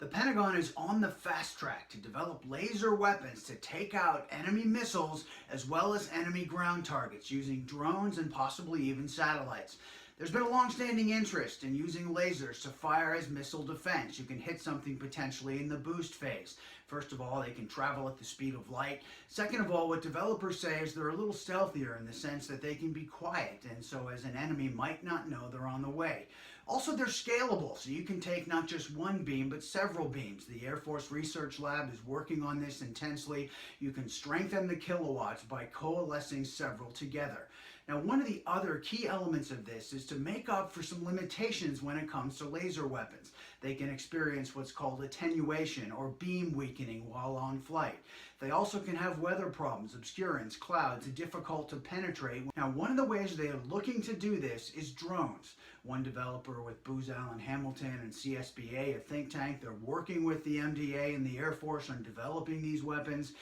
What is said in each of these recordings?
The Pentagon is on the fast track to develop laser weapons to take out enemy missiles as well as enemy ground targets using drones and possibly even satellites. There's been a long-standing interest in using lasers to fire as missile defense. You can hit something potentially in the boost phase. First of all, they can travel at the speed of light. Second of all, what developers say is they're a little stealthier in the sense that they can be quiet, and so as an enemy might not know they're on the way. Also, they're scalable, so you can take not just one beam, but several beams. The Air Force Research Lab is working on this intensely. You can strengthen the kilowatts by coalescing several together. Now, one of the other key elements of this is to make up for some limitations when it comes to laser weapons. They can experience what's called attenuation or beam weakening while on flight. They also can have weather problems, obscurance, clouds, difficult to penetrate. Now, one of the ways they are looking to do this is drones. One developer with Booz Allen Hamilton and CSBA, a think tank, they're working with the MDA and the Air Force on developing these weapons,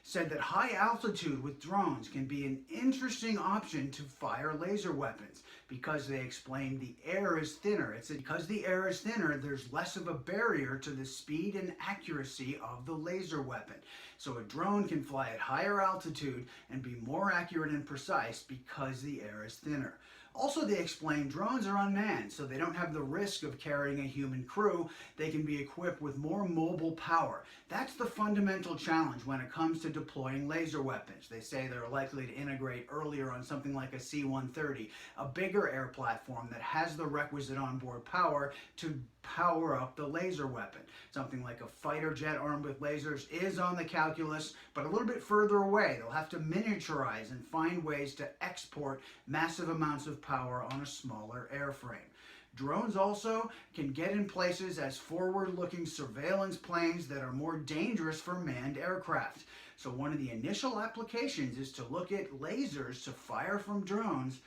said that high altitude with drones can be an interesting option to fire laser weapons because they explain the air is thinner. It's because the air is thinner, there's less of a barrier to the speed and accuracy of the laser weapon. So a drone can fly at higher altitude and be more accurate and precise because the air is thinner. Also, they explain drones are unmanned, so they don't have the risk of carrying a human crew. They can be equipped with more mobile power. That's the fundamental challenge when it comes to deploying laser weapons. They say they're likely to integrate earlier on something like a C-130, a bigger air platform that has the requisite onboard power to power up the laser weapon. Something like a fighter jet armed with lasers is on the calculus, but a little bit further away. They'll have to miniaturize and find ways to export massive amounts of power on a smaller airframe. Drones also can get in places as forward-looking surveillance planes that are more dangerous for manned aircraft. So one of the initial applications is to look at lasers to fire from drones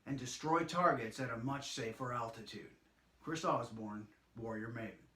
and destroy targets at a much safer altitude. Kris Osborn, Warrior Maven.